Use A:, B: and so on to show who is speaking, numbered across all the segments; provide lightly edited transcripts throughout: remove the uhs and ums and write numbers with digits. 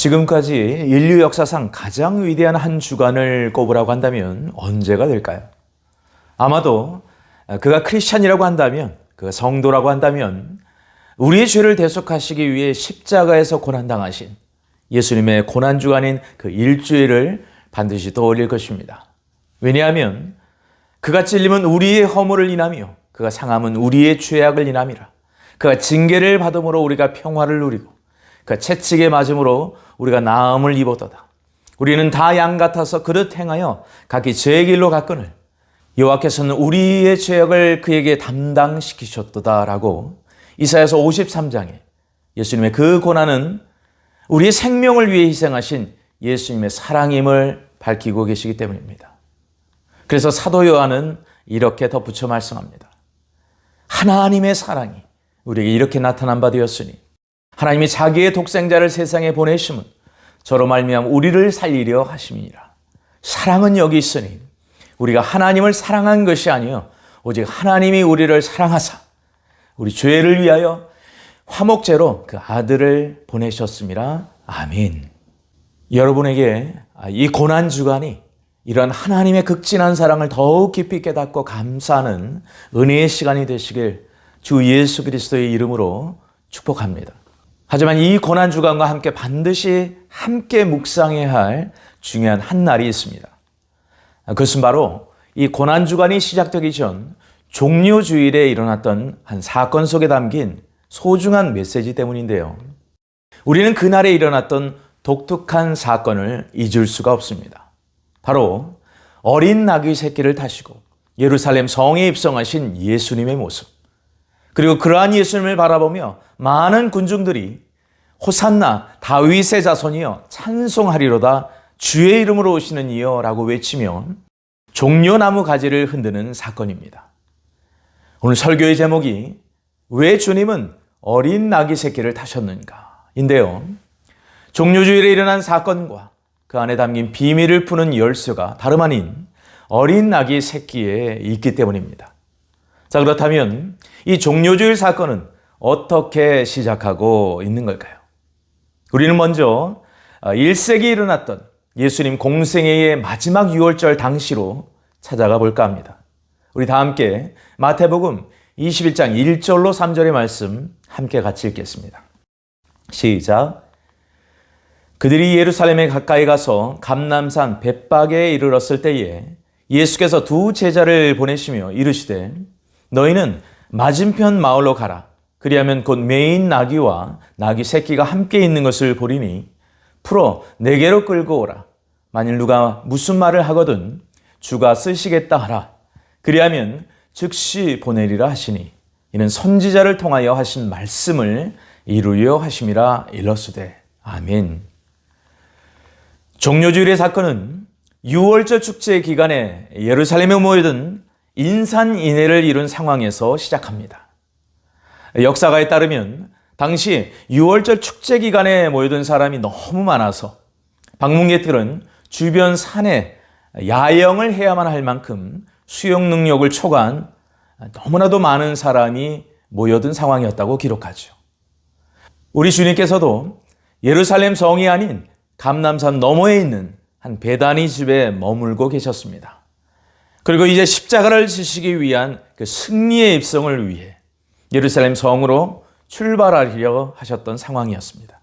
A: 지금까지 인류 역사상 가장 위대한 한 주간을 꼽으라고 한다면 언제가 될까요? 아마도 그가 크리스찬이라고 한다면, 그가 성도라고 한다면 우리의 죄를 대속하시기 위해 십자가에서 고난당하신 예수님의 고난주간인 그 일주일을 반드시 떠올릴 것입니다. 왜냐하면 그가 찔림은 우리의 허물을 인하며 그가 상함은 우리의 죄악을 인함이라. 그가 징계를 받음으로 우리가 평화를 누리고 그가 채찍에 맞음으로 우리가 나음을 입었도다. 우리는 다 양 같아서 그릇 행하여 각기 제 길로 갔거늘 여호와께서는 우리의 죄악을 그에게 담당시키셨도다라고 이사야서 53장에 예수님의 그 고난은 우리의 생명을 위해 희생하신 예수님의 사랑임을 밝히고 계시기 때문입니다. 그래서 사도 요한은 이렇게 덧붙여 말씀합니다. 하나님의 사랑이 우리에게 이렇게 나타난 바 되었으니 하나님이 자기의 독생자를 세상에 보내심은 저로 말미암아 우리를 살리려 하심이니라. 사랑은 여기 있으니 우리가 하나님을 사랑한 것이 아니요 오직 하나님이 우리를 사랑하사 우리 죄를 위하여 화목제로 그 아들을 보내셨음이라. 아멘. 여러분에게 이 고난주간이 이런 하나님의 극진한 사랑을 더욱 깊이 깨닫고 감사하는 은혜의 시간이 되시길 주 예수 그리스도의 이름으로 축복합니다. 하지만 이 고난주간과 함께 반드시 함께 묵상해야 할 중요한 한 날이 있습니다. 그것은 바로 이 고난주간이 시작되기 전 종료주일에 일어났던 한 사건 속에 담긴 소중한 메시지 때문인데요. 우리는 그날에 일어났던 독특한 사건을 잊을 수가 없습니다. 바로 어린 나귀 새끼를 타시고 예루살렘 성에 입성하신 예수님의 모습, 그리고 그러한 예수님을 바라보며 많은 군중들이 호산나 다윗의 자손이여 찬송하리로다 주의 이름으로 오시는 이여 라고 외치며 종려나무 가지를 흔드는 사건입니다. 오늘 설교의 제목이 왜 주님은 어린 나귀 새끼를 타셨는가 인데요. 종료주일에 일어난 사건과 그 안에 담긴 비밀을 푸는 열쇠가 다름 아닌 어린 나귀 새끼에 있기 때문입니다. 자, 그렇다면 이 종료주일 사건은 어떻게 시작하고 있는 걸까요? 우리는 먼저 1세기에 일어났던 예수님 공생애의 마지막 유월절 당시로 찾아가 볼까 합니다. 우리 다 함께 마태복음 21장 1절로 3절의 말씀 함께 같이 읽겠습니다. 시작. 그들이 예루살렘에 가까이 가서 감람산 벳박에 이르렀을 때에 예수께서 두 제자를 보내시며 이르시되 너희는 맞은편 마을로 가라. 그리하면 곧 매인 나귀와 나귀 새끼가 함께 있는 것을 보리니 풀어 내게로 끌고 오라. 만일 누가 무슨 말을 하거든 주가 쓰시겠다 하라. 그리하면 즉시 보내리라 하시니 이는 선지자를 통하여 하신 말씀을 이루려 하심이라 일렀으되. 아멘. 종료주일의 사건은 유월절 축제 기간에 예루살렘에 모여든 인산인해를 이룬 상황에서 시작합니다. 역사가에 따르면 당시 유월절 축제 기간에 모여든 사람이 너무 많아서 방문객들은 주변 산에 야영을 해야만 할 만큼 수용 능력을 초과한 너무나도 많은 사람이 모여든 상황이었다고 기록하죠. 우리 주님께서도 예루살렘 성이 아닌 감람산 너머에 있는 한 베다니 집에 머물고 계셨습니다. 그리고 이제 십자가를 지시기 위한 그 승리의 입성을 위해 예루살렘 성으로 출발하려 하셨던 상황이었습니다.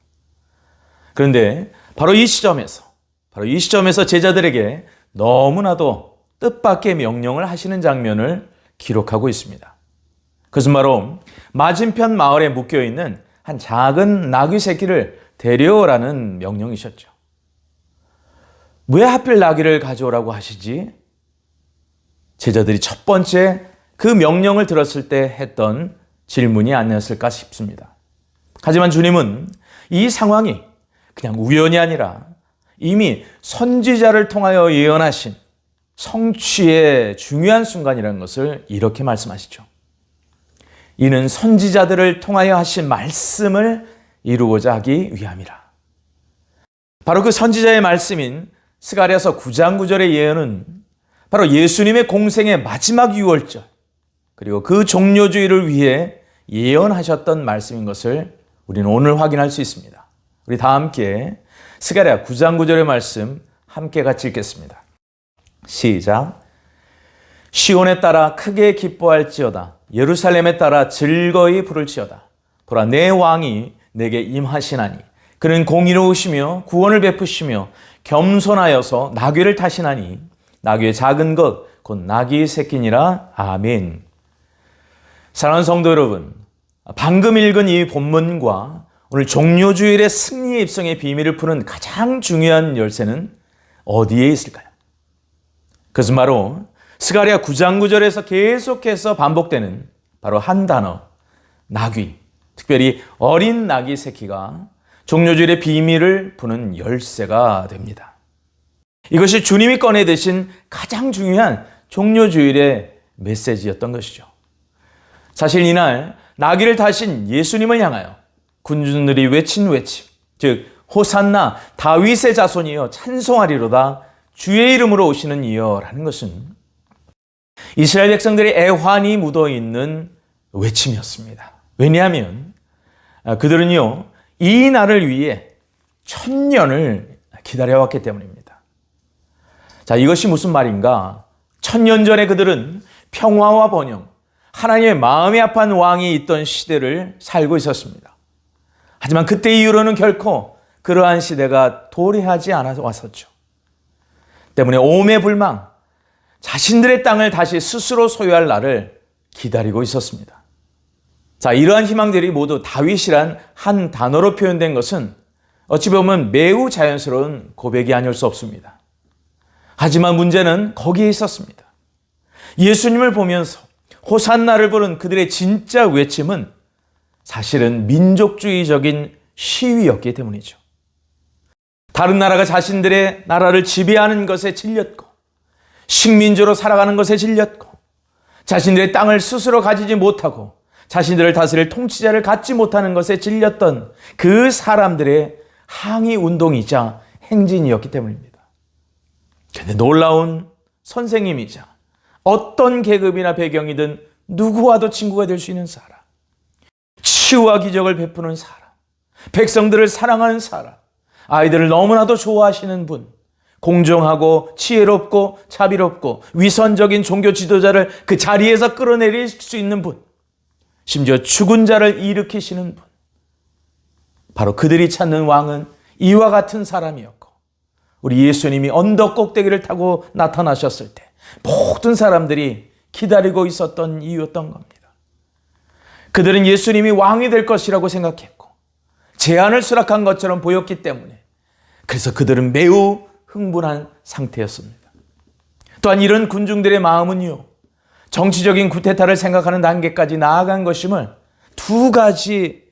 A: 그런데 바로 이 시점에서 제자들에게 너무나도 뜻밖의 명령을 하시는 장면을 기록하고 있습니다. 그것은 바로 맞은편 마을에 묶여있는 한 작은 나귀 새끼를 데려오라는 명령이셨죠. 왜 하필 나귀를 가져오라고 하시지? 제자들이 첫 번째 그 명령을 들었을 때 했던 질문이 아니었을까 싶습니다. 하지만 주님은 이 상황이 그냥 우연이 아니라 이미 선지자를 통하여 예언하신 성취의 중요한 순간이라는 것을 이렇게 말씀하시죠. 이는 선지자들을 통하여 하신 말씀을 이루고자 하기 위함이라. 바로 그 선지자의 말씀인 스가랴서 9장 9절의 예언은 바로 예수님의 공생의 마지막 유월절 그리고 그 종료주의를 위해 예언하셨던 말씀인 것을 우리는 오늘 확인할 수 있습니다. 우리 다 함께 스가랴 9장 9절의 말씀 함께 같이 읽겠습니다. 시작. 시온에 따라 크게 기뻐할지어다. 예루살렘에 따라 즐거이 부를지어다. 보라, 내 왕이 내게 임하시나니 그는 공의로우시며 구원을 베푸시며 겸손하여서 나귀를 타시나니 나귀의 작은 것 곧 나귀의 새끼니라. 아멘. 사랑하는 성도 여러분, 방금 읽은 이 본문과 오늘 종료주일의 승리의 입성의 비밀을 푸는 가장 중요한 열쇠는 어디에 있을까요? 그것은 바로 스가랴 9장 9절에서 계속해서 반복되는 바로 한 단어, 나귀, 특별히 어린 나귀 새끼가 종료주일의 비밀을 푸는 열쇠가 됩니다. 이것이 주님이 꺼내드신 가장 중요한 종료주일의 메시지였던 것이죠. 사실 이날 나귀를 타신 예수님을 향하여 군중들이 외친 외침, 즉 호산나 다윗의 자손이여 찬송하리로다 주의 이름으로 오시는 이여라는 것은 이스라엘 백성들의 애환이 묻어있는 외침이었습니다. 왜냐하면 그들은요 이 날을 위해 1000년을 기다려왔기 때문입니다. 자, 이것이 무슨 말인가? 1000년 전에 그들은 평화와 번영, 하나님의 마음이 아파한 왕이 있던 시대를 살고 있었습니다. 하지만 그때 이후로는 결코 그러한 시대가 도래하지 않아 왔었죠. 때문에 오매불망, 자신들의 땅을 다시 스스로 소유할 날을 기다리고 있었습니다. 자, 이러한 희망들이 모두 다윗이란 한 단어로 표현된 것은 어찌 보면 매우 자연스러운 고백이 아닐 수 없습니다. 하지만 문제는 거기에 있었습니다. 예수님을 보면서 호산나를 부른 그들의 진짜 외침은 사실은 민족주의적인 시위였기 때문이죠. 다른 나라가 자신들의 나라를 지배하는 것에 질렸고 식민지로 살아가는 것에 질렸고 자신들의 땅을 스스로 가지지 못하고 자신들을 다스릴 통치자를 갖지 못하는 것에 질렸던 그 사람들의 항의 운동이자 행진이었기 때문입니다. 그런데 놀라운 선생님이자 어떤 계급이나 배경이든 누구와도 친구가 될 수 있는 사람, 치유와 기적을 베푸는 사람, 백성들을 사랑하는 사람, 아이들을 너무나도 좋아하시는 분, 공정하고 지혜롭고 자비롭고 위선적인 종교 지도자를 그 자리에서 끌어내릴 수 있는 분, 심지어 죽은 자를 일으키시는 분, 바로 그들이 찾는 왕은 이와 같은 사람이었고 우리 예수님이 언덕 꼭대기를 타고 나타나셨을 때 모든 사람들이 기다리고 있었던 이유였던 겁니다. 그들은 예수님이 왕이 될 것이라고 생각했고 제한을 수락한 것처럼 보였기 때문에 그래서 그들은 매우 흥분한 상태였습니다. 또한 이런 군중들의 마음은요, 정치적인 쿠데타를 생각하는 단계까지 나아간 것임을 두 가지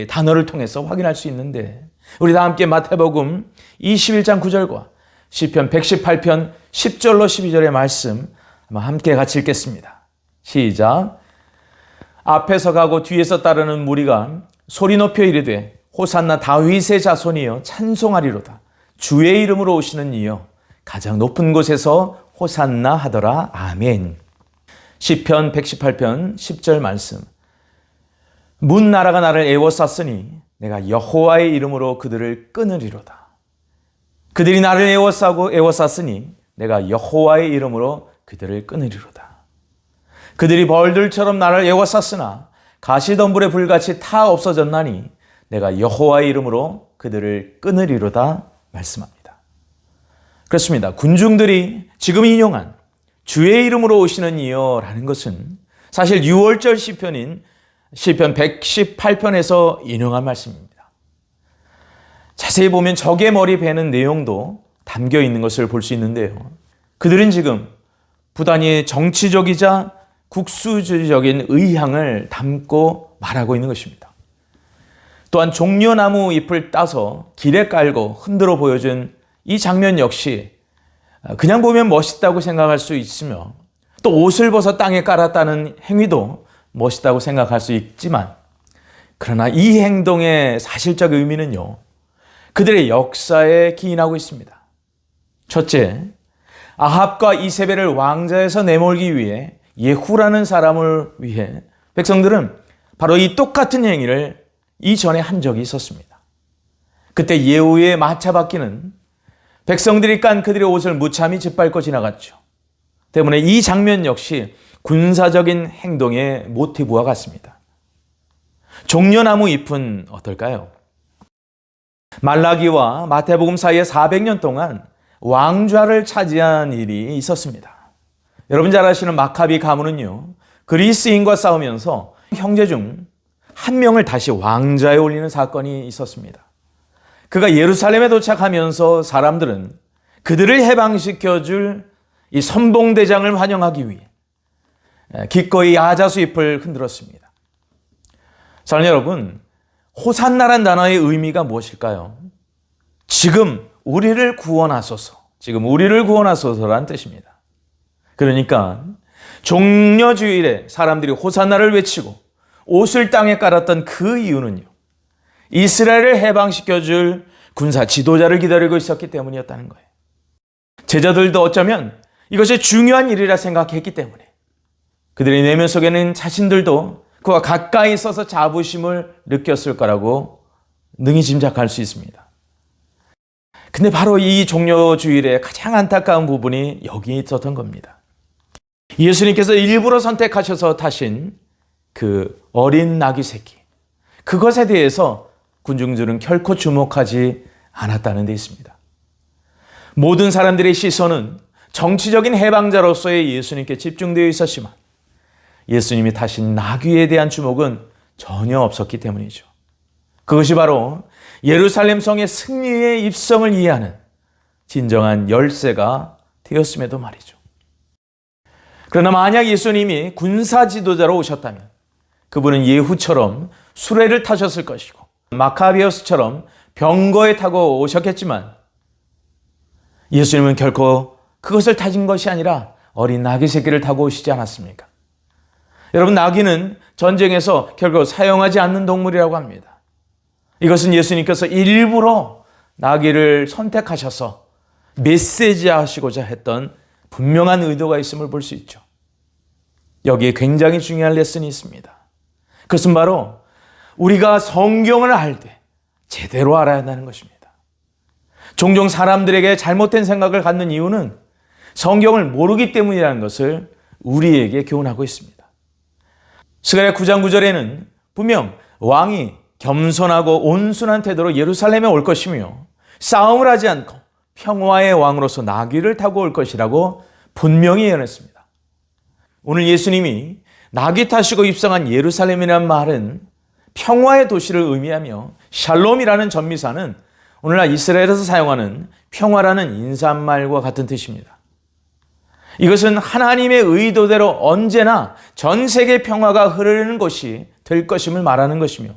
A: 단어를 통해서 확인할 수 있는데 우리 다 함께 마태복음 21장 9절과 시편 118편 10절로 12절의 말씀 함께 같이 읽겠습니다. 시작. 앞에서 가고 뒤에서 따르는 무리가 소리 높여 이르되 호산나 다윗의 자손이여 찬송하리로다 주의 이름으로 오시는 이여 가장 높은 곳에서 호산나 하더라. 아멘. 시편 118편 10절 말씀. 문 나라가 나를 애워쌌으니 내가 여호와의 이름으로 그들을 끊으리로다. 그들이 나를 애워쌌으니 내가 여호와의 이름으로 그들을 끊으리로다. 그들이 벌들처럼 나를 애워쌌으나 가시덤불의 불같이 타 없어졌나니 내가 여호와의 이름으로 그들을 끊으리로다 말씀합니다. 그렇습니다. 군중들이 지금 인용한 주의 이름으로 오시는 이여라는 것은 사실 6월절 시편인 시편 118편에서 인용한 말씀입니다. 자세히 보면 적의 머리 베는 내용도 담겨 있는 것을 볼 수 있는데요. 그들은 지금 부단히 정치적이자 국수주의적인 의향을 담고 말하고 있는 것입니다. 또한 종려나무 잎을 따서 길에 깔고 흔들어 보여준 이 장면 역시 그냥 보면 멋있다고 생각할 수 있으며 또 옷을 벗어 땅에 깔았다는 행위도 멋있다고 생각할 수 있지만 그러나 이 행동의 사실적 의미는요, 그들의 역사에 기인하고 있습니다. 첫째, 아합과 이세벨을 왕좌에서 내몰기 위해 예후라는 사람을 위해 백성들은 바로 이 똑같은 행위를 이전에 한 적이 있었습니다. 그때 예후의 마차 바퀴는 백성들이 깐 그들의 옷을 무참히 짓밟고 지나갔죠. 때문에 이 장면 역시 군사적인 행동의 모티브와 같습니다. 종려나무 잎은 어떨까요? 말라기와 마태복음 사이에 400년 동안 왕좌를 차지한 일이 있었습니다. 여러분 잘 아시는 마카비 가문은요, 그리스인과 싸우면서 형제 중 한 명을 다시 왕좌에 올리는 사건이 있었습니다. 그가 예루살렘에 도착하면서 사람들은 그들을 해방시켜줄 이 선봉대장을 환영하기 위해 기꺼이 아자수 잎을 흔들었습니다. 사랑하는 여러분, 호산나란 단어의 의미가 무엇일까요? 지금 우리를 구원하소서, 지금 우리를 구원하소서라는 뜻입니다. 그러니까 종려주일에 사람들이 호산나를 외치고 옷을 땅에 깔았던 그 이유는요, 이스라엘을 해방시켜줄 군사 지도자를 기다리고 있었기 때문이었다는 거예요. 제자들도 어쩌면 이것이 중요한 일이라 생각했기 때문에 그들의 내면 속에는 자신들도 그와 가까이 있어서 자부심을 느꼈을 거라고 능히 짐작할 수 있습니다. 근데 바로 이 종려주일의 가장 안타까운 부분이 여기 있었던 겁니다. 예수님께서 일부러 선택하셔서 타신 그 어린 나귀 새끼, 그것에 대해서 군중들은 결코 주목하지 않았다는 데 있습니다. 모든 사람들의 시선은 정치적인 해방자로서의 예수님께 집중되어 있었지만 예수님이 타신 나귀에 대한 주목은 전혀 없었기 때문이죠. 그것이 바로 예루살렘 성의 승리의 입성을 이해하는 진정한 열쇠가 되었음에도 말이죠. 그러나 만약 예수님이 군사 지도자로 오셨다면 그분은 예후처럼 수레를 타셨을 것이고 마카비오스처럼 병거에 타고 오셨겠지만 예수님은 결코 그것을 타신 것이 아니라 어린 나귀 새끼를 타고 오시지 않았습니까? 여러분, 나귀는 전쟁에서 결국 사용하지 않는 동물이라고 합니다. 이것은 예수님께서 일부러 나귀를 선택하셔서 메시지하시고자 했던 분명한 의도가 있음을 볼 수 있죠. 여기에 굉장히 중요한 레슨이 있습니다. 그것은 바로 우리가 성경을 알 때 제대로 알아야 한다는 것입니다. 종종 사람들에게 잘못된 생각을 갖는 이유는 성경을 모르기 때문이라는 것을 우리에게 교훈하고 있습니다. 스가랴 9장 9절에는 분명 왕이 겸손하고 온순한 태도로 예루살렘에 올 것이며 싸움을 하지 않고 평화의 왕으로서 나귀를 타고 올 것이라고 분명히 예언했습니다. 오늘 예수님이 나귀 타시고 입성한 예루살렘이라는 말은 평화의 도시를 의미하며 샬롬이라는 전미사는 오늘날 이스라엘에서 사용하는 평화라는 인사말과 같은 뜻입니다. 이것은 하나님의 의도대로 언제나 전 세계 평화가 흐르는 곳이 될 것임을 말하는 것이며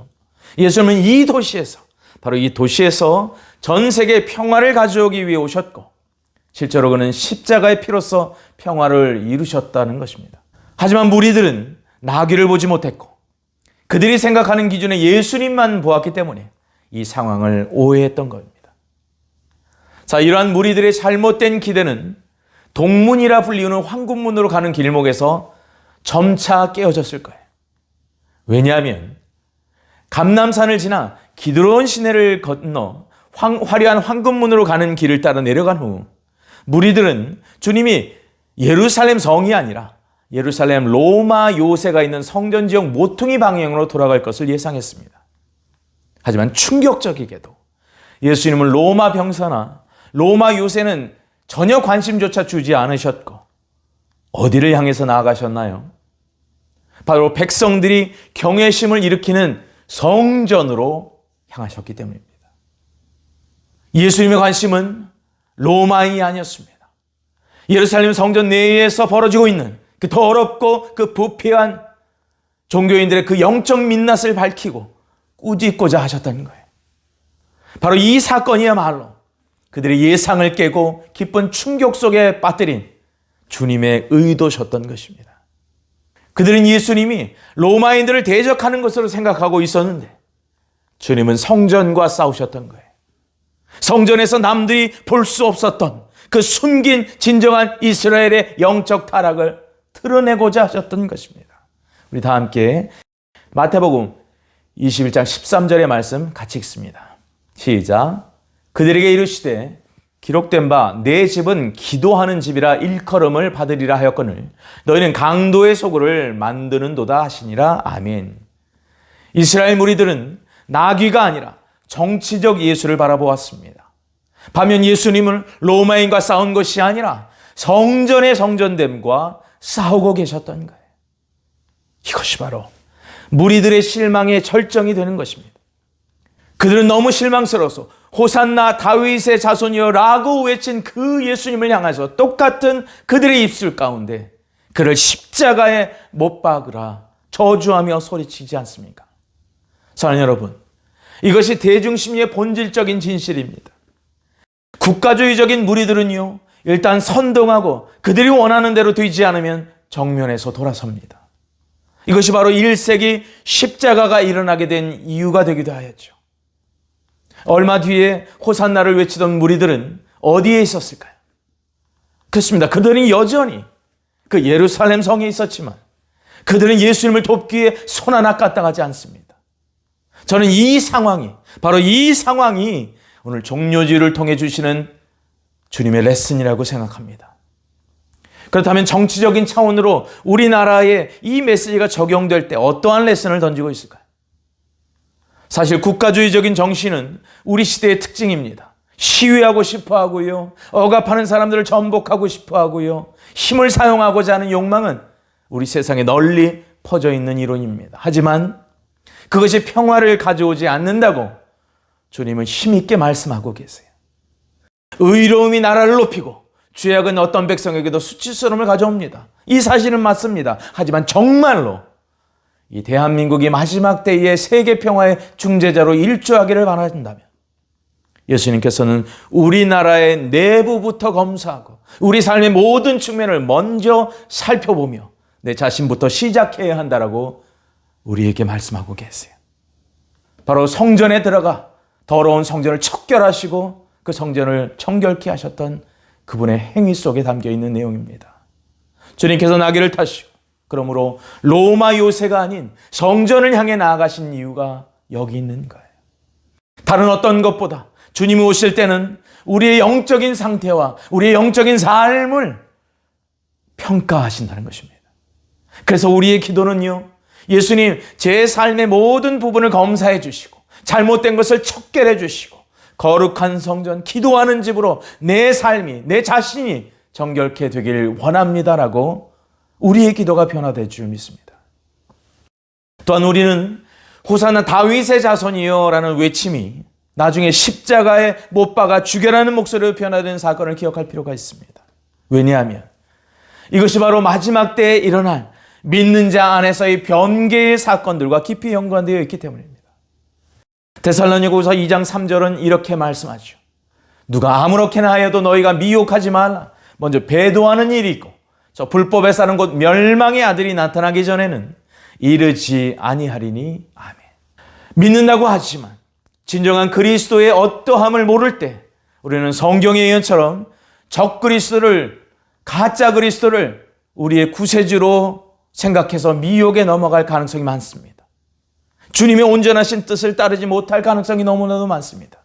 A: 예수님은 이 도시에서, 바로 이 도시에서 전 세계 평화를 가져오기 위해 오셨고 실제로 그는 십자가의 피로써 평화를 이루셨다는 것입니다. 하지만 무리들은 나귀를 보지 못했고 그들이 생각하는 기준에 예수님만 보았기 때문에 이 상황을 오해했던 겁니다. 자, 이러한 무리들의 잘못된 기대는 동문이라 불리우는 황금문으로 가는 길목에서 점차 깨어졌을 거예요. 왜냐하면 감람산을 지나 기드론 시내를 건너 화려한 황금문으로 가는 길을 따라 내려간 후 무리들은 주님이 예루살렘 성이 아니라 예루살렘 로마 요새가 있는 성전 지역 모퉁이 방향으로 돌아갈 것을 예상했습니다. 하지만 충격적이게도 예수님은 로마 병사나 로마 요새는 전혀 관심조차 주지 않으셨고 어디를 향해서 나아가셨나요? 바로 백성들이 경외심을 일으키는 성전으로 향하셨기 때문입니다. 예수님의 관심은 로마이 아니었습니다. 예루살렘 성전 내에서 벌어지고 있는 그 더럽고 그 부패한 종교인들의 그 영적 민낯을 밝히고 꾸짖고자 하셨다는 거예요. 바로 이 사건이야말로 그들의 예상을 깨고 기쁜 충격 속에 빠뜨린 주님의 의도셨던 것입니다. 그들은 예수님이 로마인들을 대적하는 것으로 생각하고 있었는데 주님은 성전과 싸우셨던 거예요. 성전에서 남들이 볼 수 없었던 그 숨긴 진정한 이스라엘의 영적 타락을 드러내고자 하셨던 것입니다. 우리 다 함께 마태복음 21장 13절의 말씀 같이 읽습니다. 시작. 그들에게 이르시되 기록된 바 내 집은 기도하는 집이라 일컬음을 받으리라 하였거늘 너희는 강도의 소굴을 만드는도다 하시니라. 아멘. 이스라엘 무리들은 나귀가 아니라 정치적 예수를 바라보았습니다. 반면 예수님은 로마인과 싸운 것이 아니라 성전의 성전됨과 싸우고 계셨던 거예요. 이것이 바로 무리들의 실망의 절정이 되는 것입니다. 그들은 너무 실망스러워서 호산나 다윗의 자손이여 라고 외친 그 예수님을 향해서 똑같은 그들의 입술 가운데 그를 십자가에 못 박으라 저주하며 소리치지 않습니까? 사랑하는 여러분, 이것이 대중심리의 본질적인 진실입니다. 국가주의적인 무리들은요, 일단 선동하고 그들이 원하는 대로 되지 않으면 정면에서 돌아섭니다. 이것이 바로 1세기 십자가가 일어나게 된 이유가 되기도 하였죠. 얼마 뒤에 호산나를 외치던 무리들은 어디에 있었을까요? 그렇습니다. 그들은 여전히 그 예루살렘 성에 있었지만 그들은 예수님을 돕기 위해 손 하나 까딱하지 않습니다. 저는 바로 이 상황이 오늘 종료주의를 통해 주시는 주님의 레슨이라고 생각합니다. 그렇다면 정치적인 차원으로 우리나라에 이 메시지가 적용될 때 어떠한 레슨을 던지고 있을까요? 사실 국가주의적인 정신은 우리 시대의 특징입니다. 시위하고 싶어 하고요. 억압하는 사람들을 전복하고 싶어 하고요. 힘을 사용하고자 하는 욕망은 우리 세상에 널리 퍼져 있는 이론입니다. 하지만 그것이 평화를 가져오지 않는다고 주님은 힘있게 말씀하고 계세요. 의로움이 나라를 높이고 죄악은 어떤 백성에게도 수치스러움을 가져옵니다. 이 사실은 맞습니다. 하지만 정말로 이 대한민국이 마지막 때의 세계 평화의 중재자로 일조하기를 바란다면 예수님께서는 우리나라의 내부부터 검사하고 우리 삶의 모든 측면을 먼저 살펴보며 내 자신부터 시작해야 한다라고 우리에게 말씀하고 계세요. 바로 성전에 들어가 더러운 성전을 척결하시고 그 성전을 청결케 하셨던 그분의 행위 속에 담겨 있는 내용입니다. 주님께서 나귀를 타시고 그러므로 로마 요새가 아닌 성전을 향해 나아가신 이유가 여기 있는 거예요. 다른 어떤 것보다 주님이 오실 때는 우리의 영적인 상태와 우리의 영적인 삶을 평가하신다는 것입니다. 그래서 우리의 기도는요, 예수님 제 삶의 모든 부분을 검사해 주시고 잘못된 것을 척결해 주시고 거룩한 성전, 기도하는 집으로 내 삶이, 내 자신이 정결케 되길 원합니다라고 우리의 기도가 변화될 줄 믿습니다. 또한 우리는 호산나 다윗의 자손이여 라는 외침이 나중에 십자가에 못 박아 죽여라는 목소리로 변화된 사건을 기억할 필요가 있습니다. 왜냐하면 이것이 바로 마지막 때에 일어날 믿는 자 안에서의 변개의 사건들과 깊이 연관되어 있기 때문입니다. 데살로니가후서 2장 3절은 이렇게 말씀하죠. 누가 아무렇게나 하여도 너희가 미혹하지 말라. 먼저 배도하는 일이 있고 저 불법에 사는 곧 멸망의 아들이 나타나기 전에는 이르지 아니하리니. 아멘. 믿는다고 하지만 진정한 그리스도의 어떠함을 모를 때 우리는 성경의 예언처럼 적그리스도를, 가짜 그리스도를 우리의 구세주로 생각해서 미혹에 넘어갈 가능성이 많습니다. 주님의 온전하신 뜻을 따르지 못할 가능성이 너무나도 많습니다.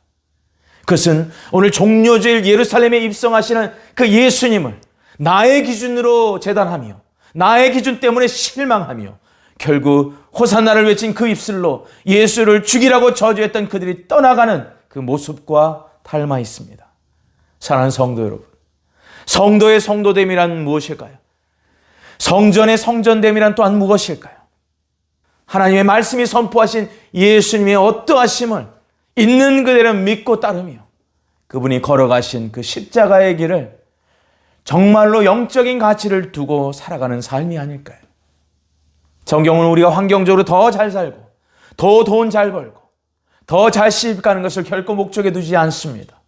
A: 그것은 오늘 종료주일 예루살렘에 입성하시는 그 예수님을 나의 기준으로 재단하며 나의 기준 때문에 실망하며 결국 호산나를 외친 그 입술로 예수를 죽이라고 저주했던 그들이 떠나가는 그 모습과 닮아 있습니다. 사랑하는 성도 여러분, 성도의 성도됨이란 무엇일까요? 성전의 성전됨이란 또한 무엇일까요? 하나님의 말씀이 선포하신 예수님의 어떠하심을 있는 그대로 믿고 따르며 그분이 걸어가신 그 십자가의 길을 정말로 영적인 가치를 두고 살아가는 삶이 아닐까요? 성경은 우리가 환경적으로 더 잘 살고 더 돈 잘 벌고 더 잘 시집 가는 것을 결코 목적에 두지 않습니다.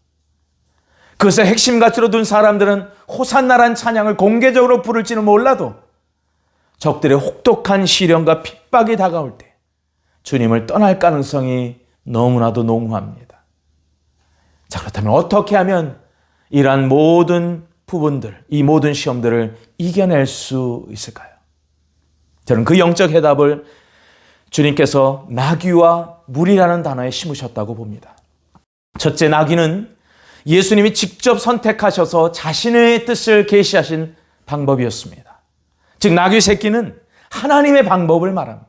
A: 그것을 핵심 가치로 둔 사람들은 호산나란 찬양을 공개적으로 부를지는 몰라도 적들의 혹독한 시련과 핍박이 다가올 때 주님을 떠날 가능성이 너무나도 농후합니다. 자, 그렇다면 어떻게 하면 이러한 모든 부분들, 이 모든 시험들을 이겨낼 수 있을까요? 저는 그 영적 해답을 주님께서 나귀와 물이라는 단어에 심으셨다고 봅니다. 첫째, 나귀는 예수님이 직접 선택하셔서 자신의 뜻을 계시하신 방법이었습니다. 즉, 나귀 새끼는 하나님의 방법을 말합니다.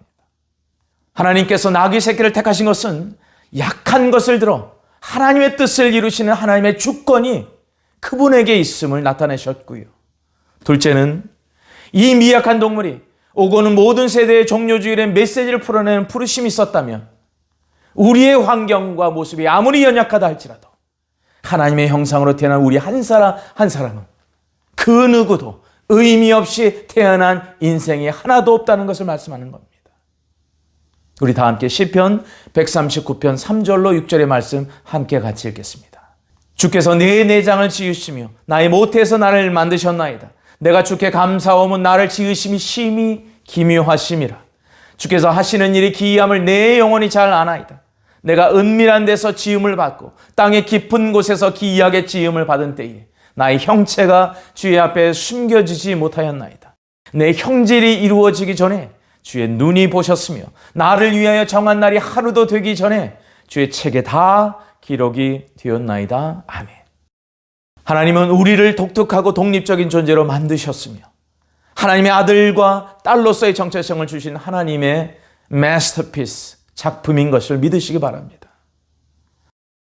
A: 하나님께서 나귀 새끼를 택하신 것은 약한 것을 들어 하나님의 뜻을 이루시는 하나님의 주권이 그분에게 있음을 나타내셨고요. 둘째는 이 미약한 동물이 오고는 모든 세대의 종료주일의 메시지를 풀어내는 부르심이 있었다면 우리의 환경과 모습이 아무리 연약하다 할지라도 하나님의 형상으로 태어난 우리 한 사람 한 사람은 그 누구도 의미 없이 태어난 인생이 하나도 없다는 것을 말씀하는 겁니다. 우리 다 함께 시편 139편 3절로 6절의 말씀 함께 같이 읽겠습니다. 주께서 내 내장을 지으시며 나의 모태에서 나를 만드셨나이다. 내가 주께 감사하오면 나를 지으심이 심히 기묘하심이라. 주께서 하시는 일이 기이함을 내 영혼이 잘 아나이다. 내가 은밀한 데서 지음을 받고 땅의 깊은 곳에서 기이하게 지음을 받은 때에 나의 형체가 주의 앞에 숨겨지지 못하였나이다. 내 형질이 이루어지기 전에 주의 눈이 보셨으며 나를 위하여 정한 날이 하루도 되기 전에 주의 책에 다 기록이 되었나이다. 아멘. 하나님은 우리를 독특하고 독립적인 존재로 만드셨으며 하나님의 아들과 딸로서의 정체성을 주신 하나님의 마스터피스, 작품인 것을 믿으시기 바랍니다.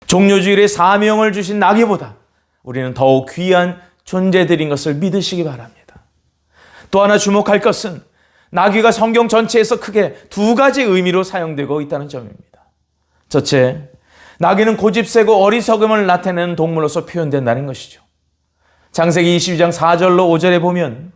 A: 종료주일의 사명을 주신 나귀보다 우리는 더욱 귀한 존재들인 것을 믿으시기 바랍니다. 또 하나 주목할 것은 나귀가 성경 전체에서 크게 두 가지 의미로 사용되고 있다는 점입니다. 첫째, 나귀는 고집세고 어리석음을 나타내는 동물로서 표현된다는 것이죠. 창세기 22장 4절로 5절에 보면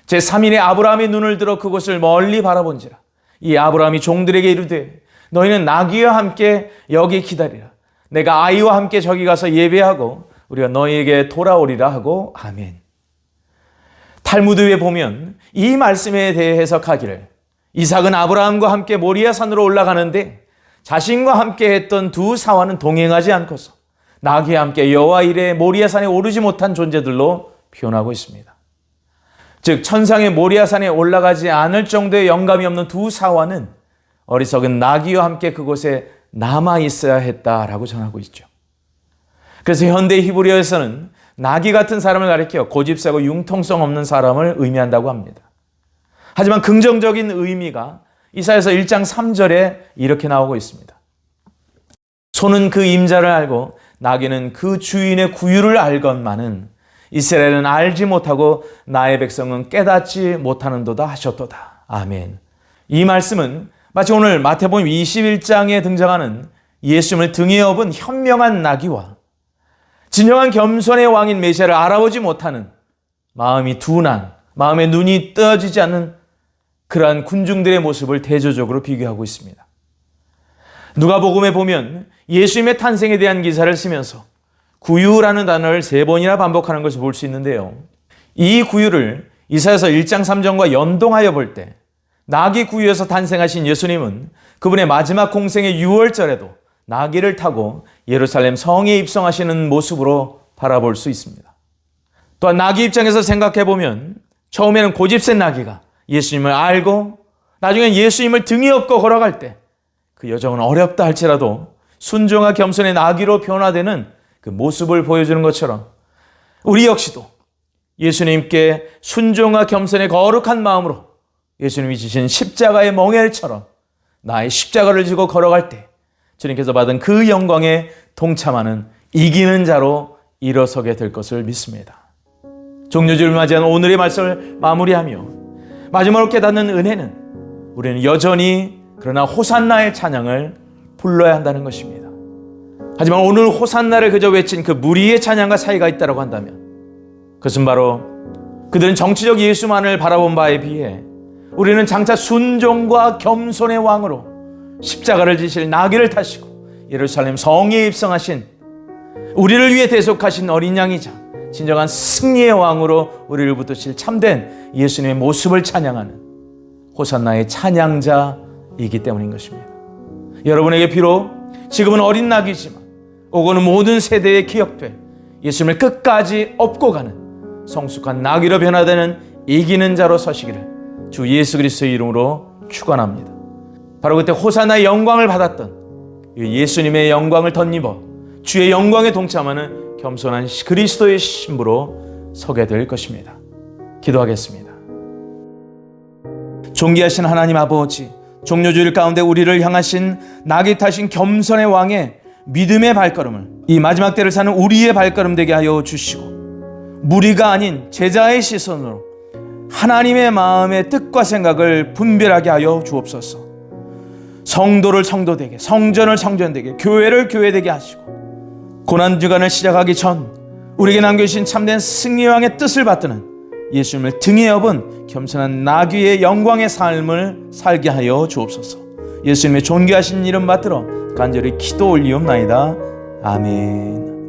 A: 제3인의 아브라함이 눈을 들어 그곳을 멀리 바라본지라 이 아브라함이 종들에게 이르되 너희는 나귀와 함께 여기 기다리라. 내가 아이와 함께 저기 가서 예배하고 우리가 너희에게 돌아오리라 하고 아멘. 탈무드에 보면 이 말씀에 대해 해석하기를 이삭은 아브라함과 함께 모리아 산으로 올라가는데 자신과 함께 했던 두 사화는 동행하지 않고서 나귀와 함께 여호와 이레 모리아 산에 오르지 못한 존재들로 표현하고 있습니다. 즉 천상의 모리아 산에 올라가지 않을 정도의 영감이 없는 두 사화는 어리석은 나귀와 함께 그곳에 남아 있어야 했다라고 전하고 있죠. 그래서 현대 히브리어에서는 나귀 같은 사람을 가리켜 고집세고 융통성 없는 사람을 의미한다고 합니다. 하지만 긍정적인 의미가 이사야서 1장 3절에 이렇게 나오고 있습니다. 소는 그 임자를 알고 나귀는 그 주인의 구유를 알건만은 이스라엘은 알지 못하고 나의 백성은 깨닫지 못하는도다 하셨도다. 아멘. 이 말씀은 마치 오늘 마태복음 21장에 등장하는 예수님을 등에 업은 현명한 나귀와 진정한 겸손의 왕인 메시아를 알아보지 못하는 마음이 둔한, 마음의 눈이 떠지지 않는 그러한 군중들의 모습을 대조적으로 비교하고 있습니다. 누가복음에 보면 예수님의 탄생에 대한 기사를 쓰면서 구유라는 단어를 3번이나 반복하는 것을 볼 수 있는데요. 이 구유를 이사야서 1장 3절과 연동하여 볼 때 나귀 구유에서 탄생하신 예수님은 그분의 마지막 공생의 6월절에도 나귀를 타고 예루살렘 성에 입성하시는 모습으로 바라볼 수 있습니다. 또한 나귀 입장에서 생각해 보면 처음에는 고집센 나귀가 예수님을 알고 나중엔 예수님을 등에 업고 걸어갈 때 그 여정은 어렵다 할지라도 순종과 겸손의 나귀로 변화되는 그 모습을 보여주는 것처럼 우리 역시도 예수님께 순종과 겸손의 거룩한 마음으로 예수님이 지신 십자가의 멍에처럼 나의 십자가를 지고 걸어갈 때 주님께서 받은 그 영광에 동참하는 이기는 자로 일어서게 될 것을 믿습니다. 종료주를 맞이한 오늘의 말씀을 마무리하며 마지막으로 깨닫는 은혜는 우리는 여전히 그러나 호산나의 찬양을 불러야 한다는 것입니다. 하지만 오늘 호산나를 그저 외친 그 무리의 찬양과 차이가 있다고 한다면 그것은 바로 그들은 정치적 예수만을 바라본 바에 비해 우리는 장차 순종과 겸손의 왕으로 십자가를 지실 나귀를 타시고 예루살렘 성에 입성하신 우리를 위해 대속하신 어린 양이자 진정한 승리의 왕으로 우리를 붙드실 참된 예수님의 모습을 찬양하는 호산나의 찬양자이기 때문인 것입니다. 여러분에게 비록 지금은 어린 나귀지만 오고는 모든 세대에 기억될 예수님을 끝까지 업고 가는 성숙한 나귀로 변화되는 이기는 자로 서시기를 주 예수 그리스도의 이름으로 축원합니다. 바로 그때 호산나의 영광을 받았던 예수님의 영광을 덧입어 주의 영광에 동참하는 겸손한 그리스도의 신부로 서게 될 것입니다. 기도하겠습니다. 존귀하신 하나님 아버지, 종료주일 가운데 우리를 향하신 낙이 타신 겸손의 왕의 믿음의 발걸음을 이 마지막 때를 사는 우리의 발걸음 되게 하여 주시고, 무리가 아닌 제자의 시선으로 하나님의 마음의 뜻과 생각을 분별하게 하여 주옵소서. 성도를 성도되게, 성전을 성전되게, 교회를 교회되게 하시고, 고난주간을 시작하기 전 우리에게 남겨주신 참된 승리왕의 뜻을 받드는 예수님을 등에 업은 겸손한 나귀의 영광의 삶을 살게 하여 주옵소서. 예수님의 존귀하신 이름 받들어 간절히 기도 올리옵나이다. 아멘.